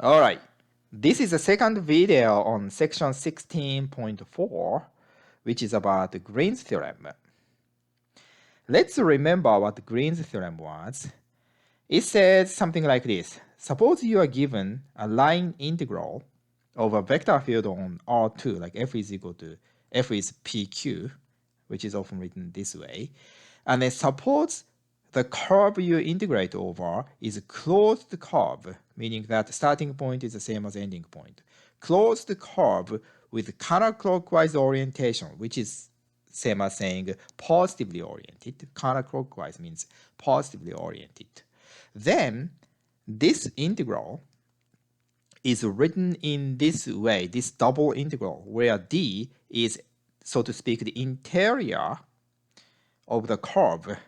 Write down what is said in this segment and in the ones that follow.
Alright, this is the second video on section 16.4, which is about Green's theorem. Let's remember what Green's theorem was. It says something like this. Suppose you are given a line integral of a vector field on R2, like f is equal to f is pq, which is often written this way. And then suppose the curve you integrate over is a closed curve, meaning that the starting point is the same as ending point. Closed curve with counterclockwise orientation, which is same as saying positively oriented. Counterclockwise means positively oriented. Then this integral is written in this way, this double integral, where d is, so to speak, the interior of the curve.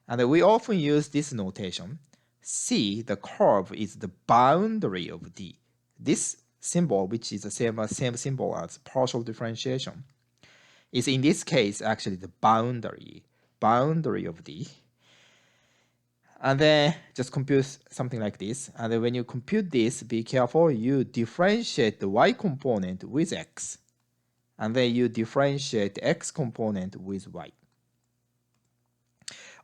And we often use this notation. C, the curve, is the boundary of D. This symbol, which is the same symbol as partial differentiation, is in this case actually the boundary of D. And then just compute something like this. And then when you compute this, be careful, you differentiate the y component with x. And then you differentiate the x component with y.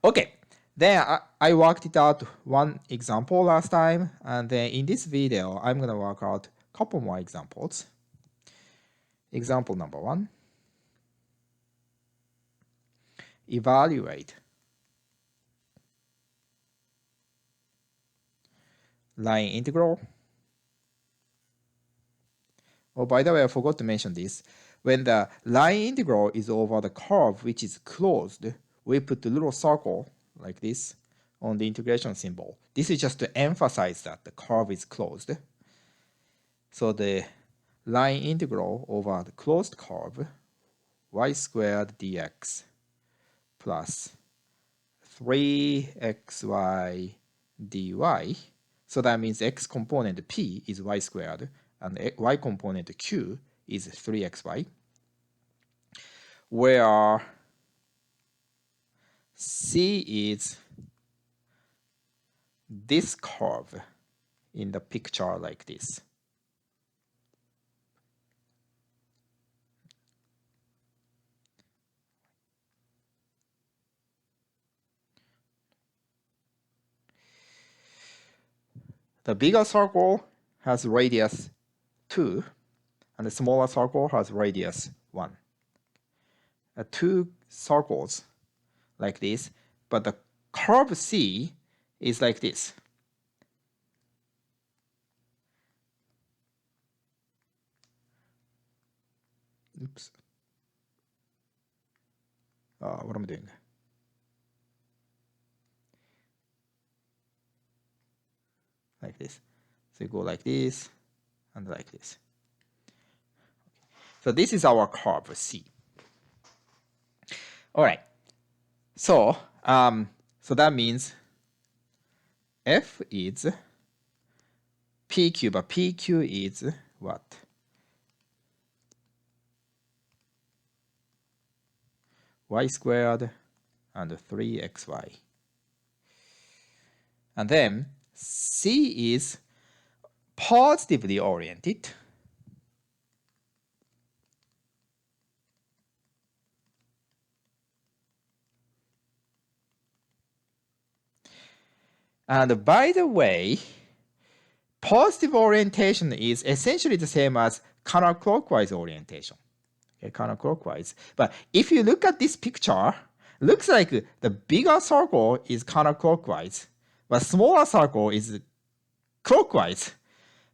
Okay, then I worked it out one example last time, and then in this video, I'm going to work out a couple more examples. Example number 1. Evaluate line integral. Oh, by the way, I forgot to mention this. When the line integral is over the curve which is closed, we put a little circle like this on the integration symbol. This is just to emphasize that the curve is closed. So the line integral over the closed curve, y squared dx plus 3xy dy. So that means x component p is y squared and y component q is 3xy, where C is this curve in the picture like this. The bigger circle has radius 2 and the smaller circle has radius 1. Two circles like this, but the curve C is like this. Oops. What am I doing? Like this. So you go like this and like this. So this is our curve C. All right. So that means f is pq, but pq is what? Y squared and 3xy. And then C is positively oriented. And by the way, positive orientation is essentially the same as counterclockwise orientation. Okay, counterclockwise. But if you look at this picture, looks like the bigger circle is counterclockwise, but smaller circle is clockwise.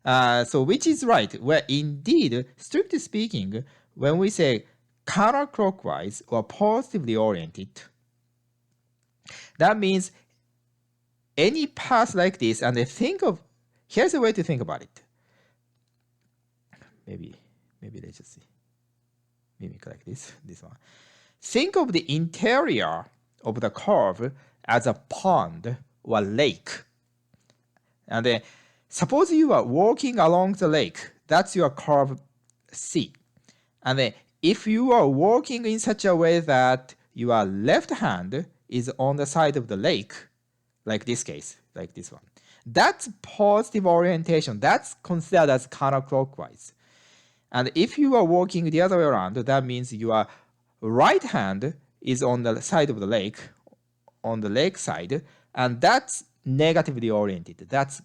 So which is right? Well, indeed, strictly speaking, when we say counterclockwise or positively oriented, that means any path like this, and think of, here's a way to think about it. Maybe let's just see. Mimic like this one. Think of the interior of the curve as a pond or lake. And then suppose you are walking along the lake. That's your curve C. And then if you are walking in such a way that your left hand is on the side of the lake, like this case, like this one, That's positive orientation. That's considered as counterclockwise. And if you are walking the other way around, that means your right hand is on the side of the lake, on the lake side, and that's negatively oriented. That's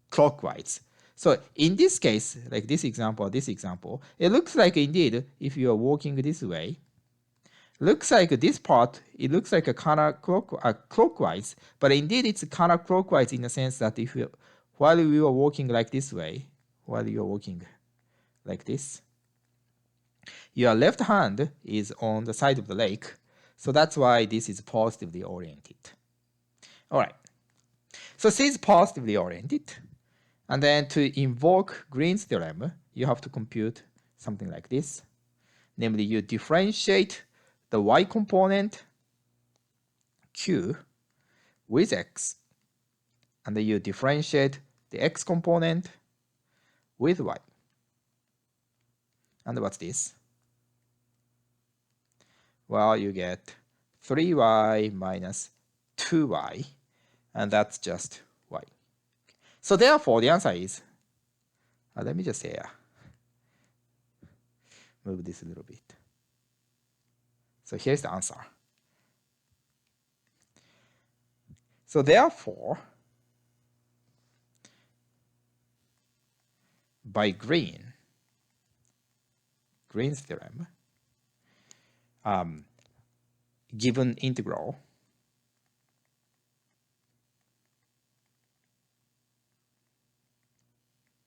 clockwise. So in this case, like this example, it looks like indeed if you are walking this way, looks like this part, it looks like a clockwise, but indeed it's counterclockwise in the sense that if you, while you are walking like this way, while you are walking like this, your left hand is on the side of the lake, so that's why this is positively oriented. All right, so this is positively oriented, and then to invoke Green's theorem, you have to compute something like this. Namely, you differentiate the y component q with x, and then you differentiate the x component with y. And what's this? Well, you get 3y minus 2y, and that's just y. So therefore, the answer is, let me just say, move this a little bit. So here's the answer. So therefore, by Green's theorem, given integral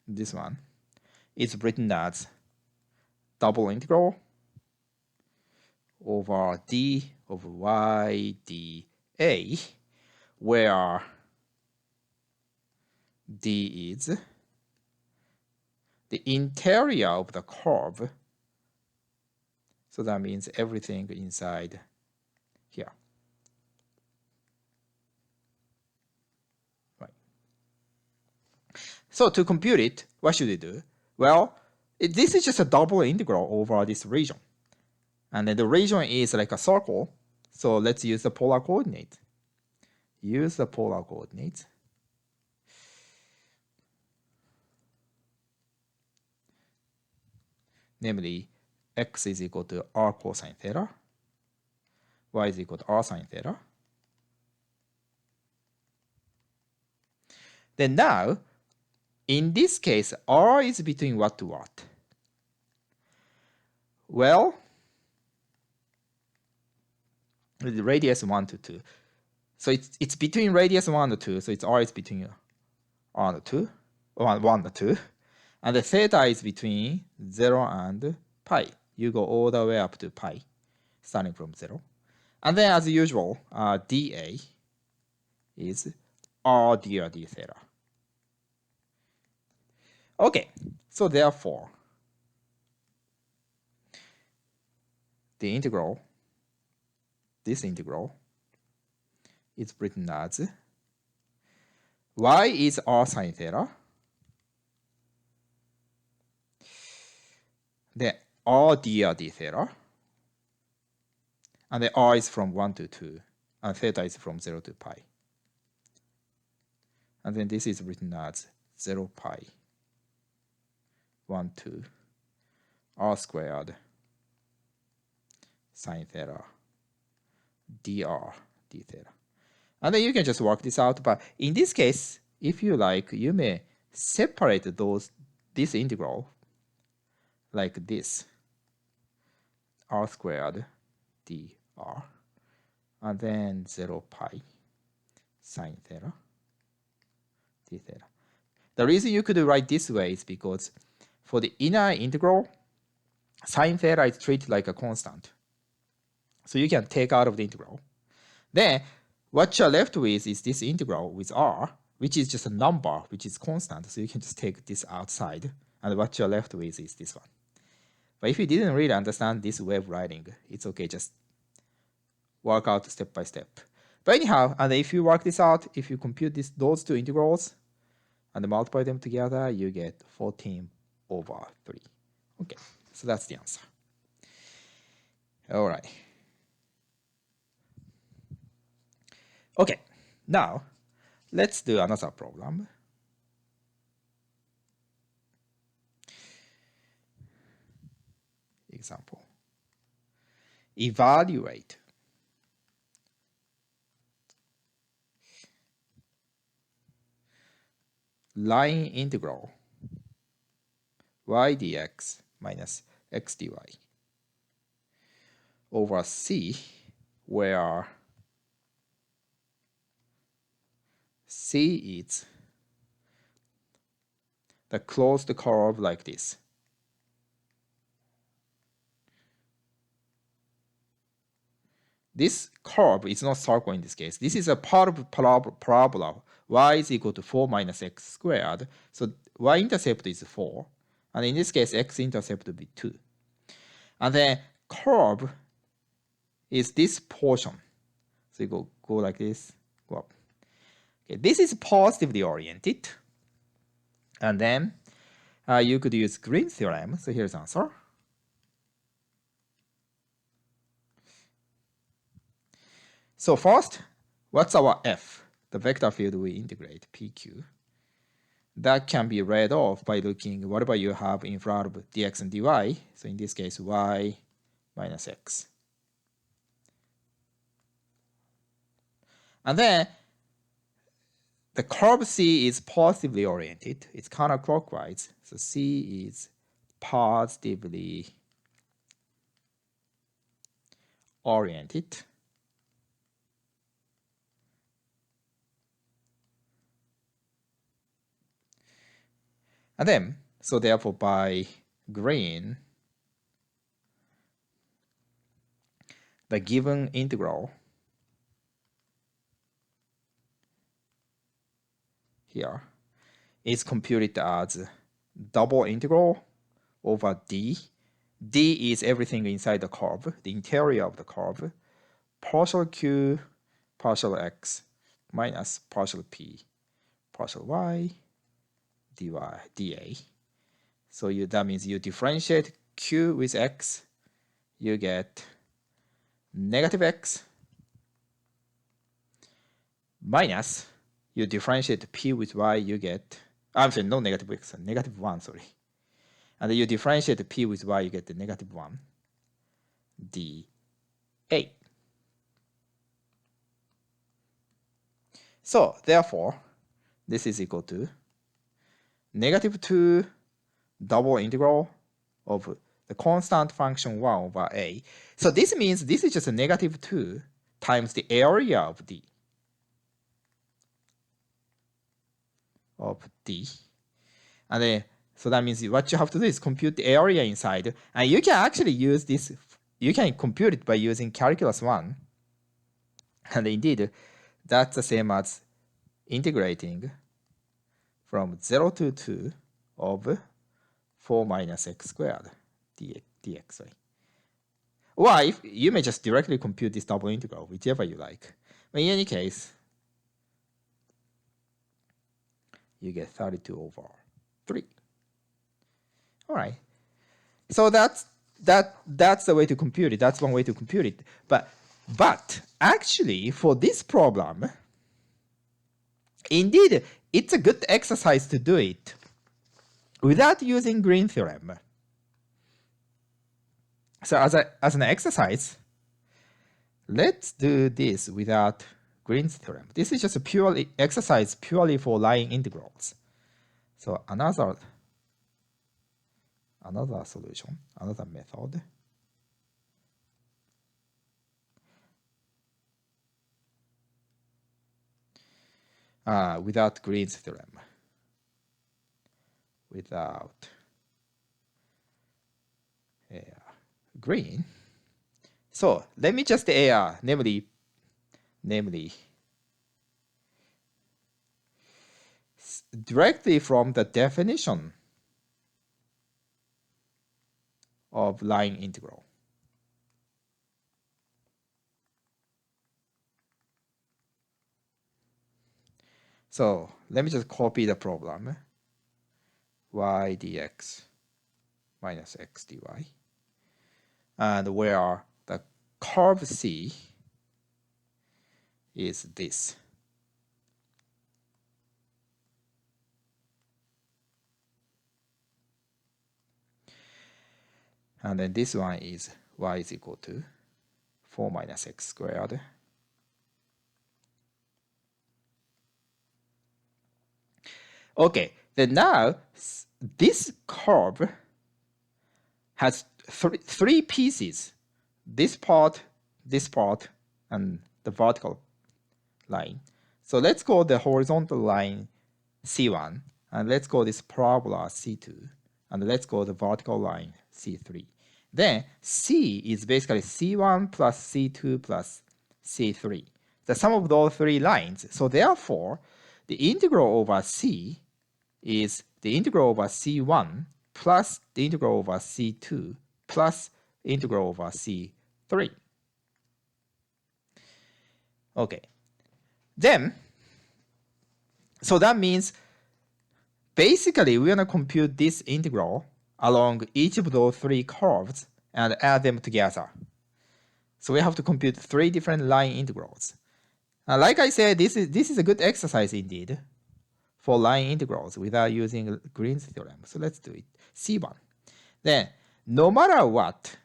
this one is written as double integral over d over y dA, where d is the interior of the curve. So that means everything inside here. Right. So to compute it, what should we do? Well, this is just a double integral over this region. And then the region is like a circle. So let's use the polar coordinate. Use the polar coordinates. Namely, x is equal to r cosine theta, y is equal to r sine theta. Then now, in this case, r is between what to what? Well, the radius 1 to 2. So it's between radius 1 to 2, so r is between r and 2, 1 to 2. And the theta is between 0 and pi. You go all the way up to pi, starting from 0. And then as usual, dA is r dr d theta. Okay, so therefore, the integral, this integral, is written as y is r sine theta, then r dr d theta, and the r is from 1 to 2, and theta is from 0 to pi. And then this is written as 0 pi 1 to r squared sine theta dr d theta. And then you can just work this out. But in this case, if you like, you may separate this integral like this, r squared dr, and then 0 pi sine theta d theta. The reason you could write this way is because for the inner integral, sine theta is treated like a constant. So you can take out of the integral. Then what you're left with is this integral with r, which is just a number, which is constant. So you can just take this outside, and what you're left with is this one. But if you didn't really understand this way of writing, it's okay, just work out step by step. But anyhow, and if you work this out, if you compute those two integrals and multiply them together, you get 14 over 3. Okay, so that's the answer. All right. Okay, now Let's do another problem. Example. Evaluate line integral y dx minus x dy over C, where C is the closed curve like this. This curve is not circle in this case. This is a part of parabola. Y is equal to 4 minus x squared. So y-intercept is 4. And in this case, x-intercept will be 2. And then curve is this portion. So you go like this, go up. Okay, this is positively oriented. And then you could use Green's theorem. So here's the answer. So first, what's our f? The vector field we integrate, pq. That can be read off by looking whatever you have in front of dx and dy. So in this case, y minus x. And then the curve C is positively oriented. It's counterclockwise. So C is positively oriented. And then, so therefore by Green, the given integral here is computed as double integral over d. D is everything inside the curve, the interior of the curve, partial q, partial x, minus partial p, partial y, dy, dA. So that means you differentiate q with x, you get negative x, minus you differentiate p with y, you get, I'm sorry, no negative x, negative 1, sorry. And then you differentiate p with y, you get the negative 1 dA. So therefore, this is equal to negative 2 double integral of the constant function 1 over a. So this means this is just a negative 2 times the area of d. And then, so that means what you have to do is compute the area inside. And you can actually use this, you can compute it by using calculus 1. And indeed, that's the same as integrating from 0 to 2 of 4 minus x squared dx. Right? Or if you may just directly compute this double integral, whichever you like. But in any case, you get 32 over 3. All right. So that's the way to compute it. That's one way to compute it. But actually, for this problem, indeed, it's a good exercise to do it without using Green's theorem. So as an exercise, let's do this without Green's theorem. This is just a purely exercise purely for line integrals. So another solution, another method. Without Green's theorem. Without Green. So let me just namely directly from the definition of line integral. So let me just copy the problem. Y dx minus x dy. And where the curve C is this. And then this one is y is equal to 4 minus x squared. Okay, then now this curve has three pieces. This part, and the vertical line. So let's call the horizontal line C1, and let's call this parabola C2, and let's call the vertical line C3. Then C is basically C1 plus C2 plus C3, the sum of those three lines. So therefore, the integral over C is the integral over C1 plus the integral over C2 plus integral over C3. Okay. Then, so that means basically we're going to compute this integral along each of those three curves and add them together. So we have to compute three different line integrals. Like I said, this is a good exercise indeed for line integrals without using Green's theorem. So let's do it. C1. Then, no matter what,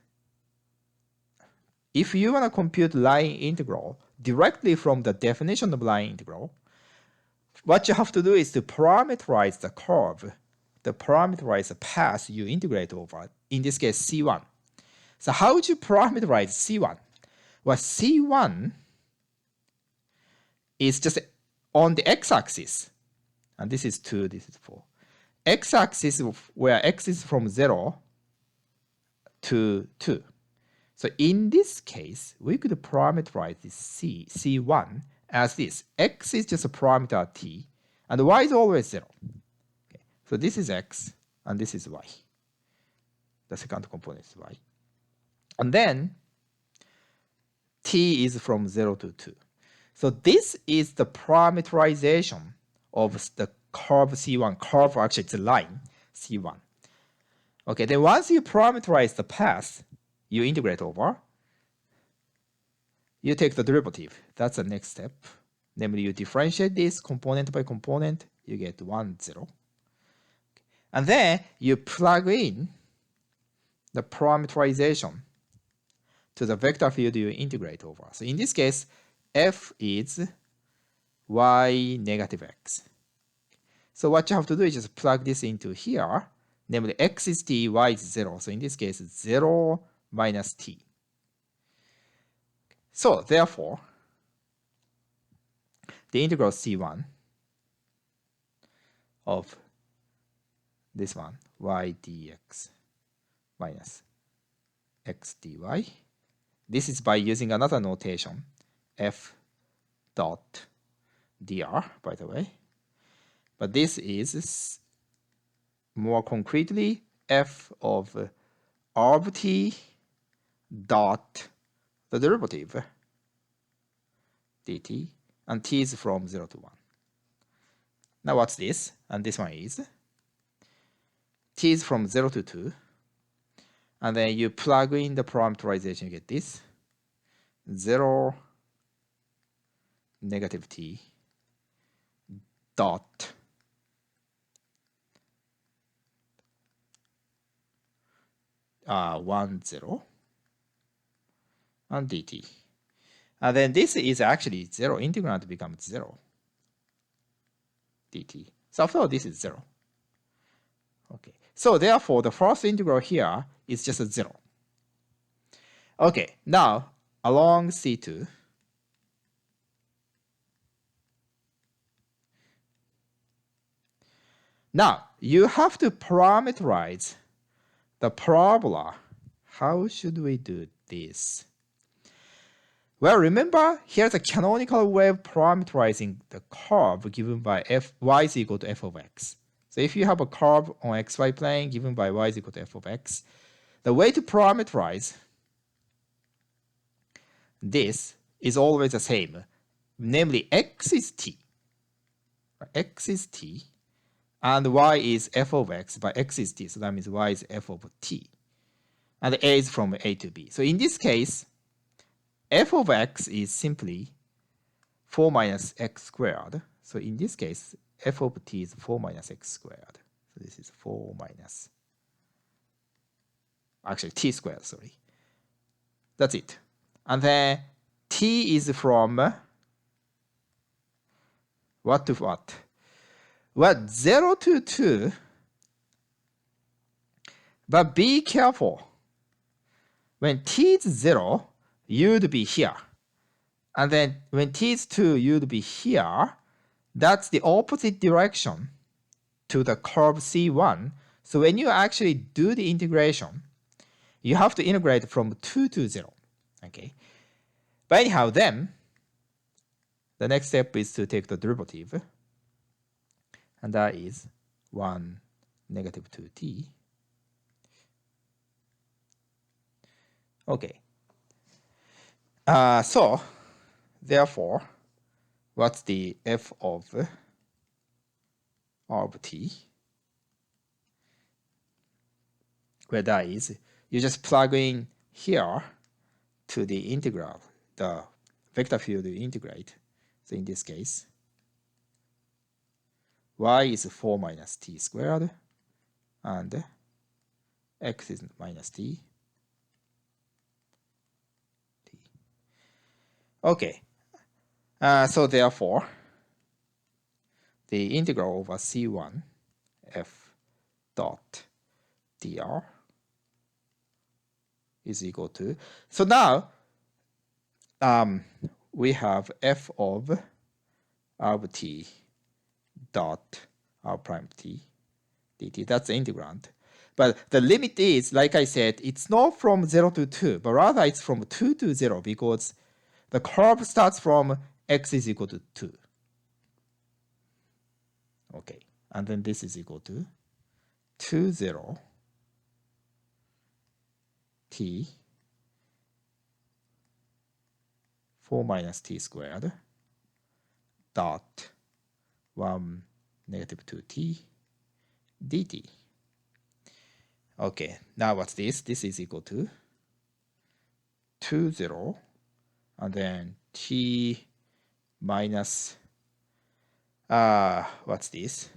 if you want to compute line integral directly from the definition of line integral, what you have to do is to parameterize the curve, parameterize the path you integrate over, in this case C1. So how would you parameterize C1? Well, C1 is just on the x-axis, and this is 2, this is 4. X-axis where x is from 0 to 2. So in this case, we could parameterize this C1 as this. X is just a parameter t, and y is always 0. Okay. So this is x, and this is y. The second component is y. And then t is from 0 to 2. So this is the parameterization of the curve C1. Curve, actually, it's a line, C1. Okay, then once you parameterize the path, you integrate over, you take the derivative. That's the next step. Namely, you differentiate this component by component, you get 1, 0. And then you plug in the parameterization to the vector field you integrate over. So in this case, f is y negative x. So what you have to do is just plug this into here. Namely, x is t, y is 0. So in this case, 0 minus t. So therefore, the integral C1 of this one, y dx minus x dy. This is by using another notation, f dot dr, by the way. But this is more concretely f of arb t dot the derivative dt, and t is from 0 to 1. Now what's this? And this one is t is from 0 to 2. And then you plug in the parameterization, you get this. 0 negative t dot uh, 1, 0 and dt. And then this is actually 0. Integrand becomes 0 dt. So after all, this is 0. Okay. So therefore, the first integral here is just a 0. Okay. Now, along C2, now you have to parameterize the parabola. How should we do this? Well, remember, here's a canonical way of parameterizing the curve given by y is equal to f of x. So if you have a curve on xy plane given by y is equal to f of x, the way to parameterize this is always the same. Namely, x is t. X is t, and y is f of x, but x is t, so that means y is f of t. And a is from a to b. So in this case, f of x is simply 4 minus x squared. So in this case, f of t is 4 minus x squared. So this is 4 minus. actually t squared, sorry. That's it. And then t is from what to what? Well, 0 to 2, but be careful. When t is 0, you'd be here. And then when t is 2, you'd be here. That's the opposite direction to the curve C1. So when you actually do the integration, you have to integrate from 2 to 0. Okay. But anyhow, then the next step is to take the derivative. And that is 1 negative 2t. Okay. So therefore, what's the f of r of t? Where that is, you just plug in here to the integral, the vector field you integrate. So in this case, y is 4 minus t squared, and x is minus t. Okay, so therefore, the integral over c1 f dot dr is equal to, so now we have f of r of t dot r prime t dt. That's the integrand. But the limit is, like I said, it's not from 0 to 2, but rather it's from 2 to 0, because the curve starts from x is equal to 2. Okay, and then this is equal to 2, 0, t 4 minus t squared dot 1 negative 2t dt. Okay, now what's this? This is equal to 2, 0, and then t minus, what's this?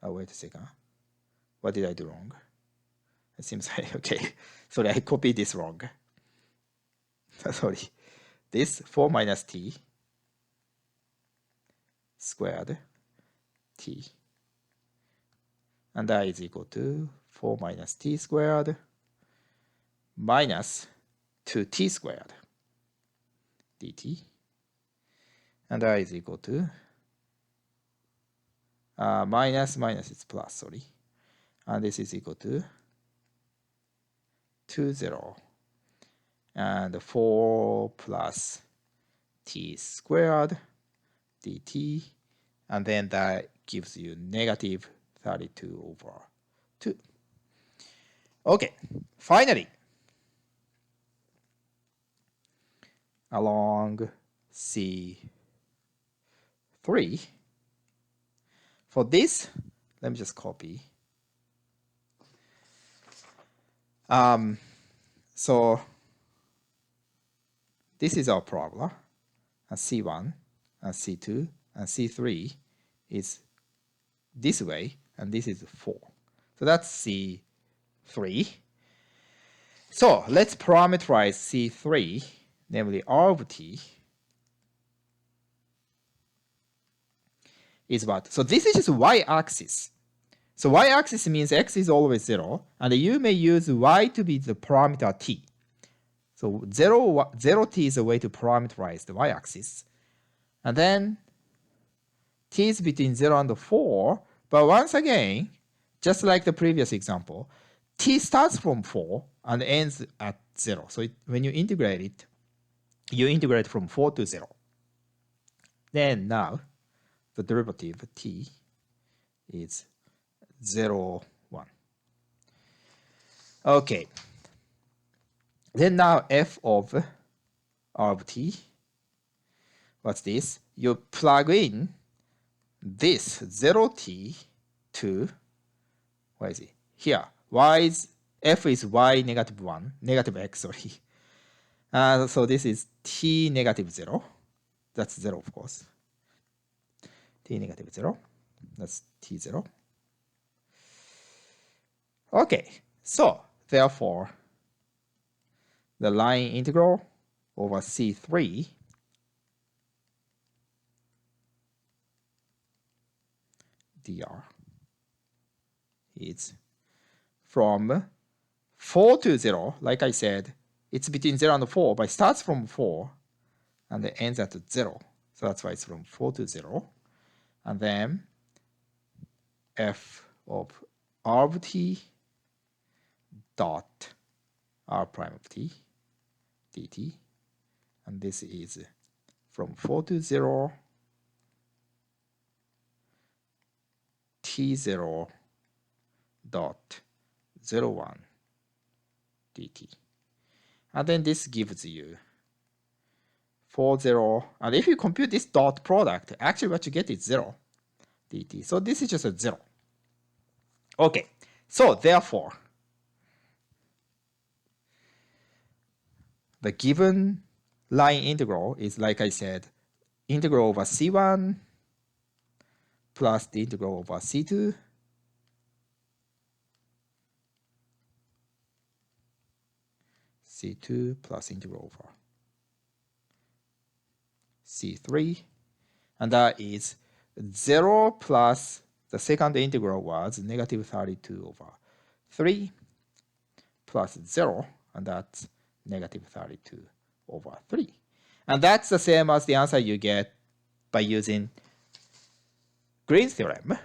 Oh, wait a second. What did I do wrong? It seems like, okay, sorry, I copied this wrong. Sorry. This 4 minus t squared t, and that is equal to 4 minus t squared minus 2t squared dt, and that is equal to minus is plus, sorry, and this is equal to 2, 0, and 4 plus t squared dt, and then that gives you negative 32 over 2. Okay, finally, along C3, for this, let me just copy. So this is our parabola, and C1, and C2, and C3 is this way, and this is 4. So that's C3. So let's parameterize C3, namely R of t is what? So this is just y-axis. So y-axis means x is always 0, and you may use y to be the parameter t. So 0 t is a way to parameterize the y-axis. And then t is between 0 and 4, but once again, just like the previous example, t starts from 4 and ends at 0. So when you integrate it, you integrate from 4 to 0. Then now, the derivative t is 0, 1. Okay. Then now f of r of t, what's this? You plug in this 0t to, where is it? Here. F is y negative 1, negative x, sorry. So this is t negative 0. That's 0, of course. T negative 0. That's t0. Okay, so therefore, the line integral over c3 dr is from 4 to 0. Like I said, it's between 0 and 4, but it starts from 4 and it ends at 0. So that's why it's from 4 to 0. And then f of r of t dot r prime of t dt. And this is from 4 to 0 t0 dot 01 dt. And then this gives you 40, and if you compute this dot product, actually what you get is 0 dt. So this is just a 0. Okay, so therefore, the given line integral is, like I said, integral over c1 plus the integral over c2 c2 plus integral over c3, and that is 0 plus the second integral was negative 32 over 3 plus 0, and that's negative 32 over 3. And that's the same as the answer you get by using Green's theorem.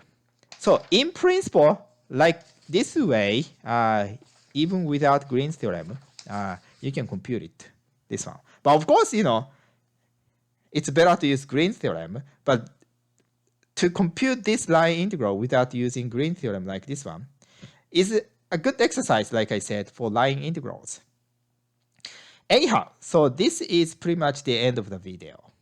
So in principle, like this way, even without Green's theorem, you can compute it, this one. But of course, it's better to use Green's theorem, but to compute this line integral without using Green's theorem like this one is a good exercise, like I said, for line integrals. Anyhow, so this is pretty much the end of the video.